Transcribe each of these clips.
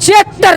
76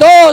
2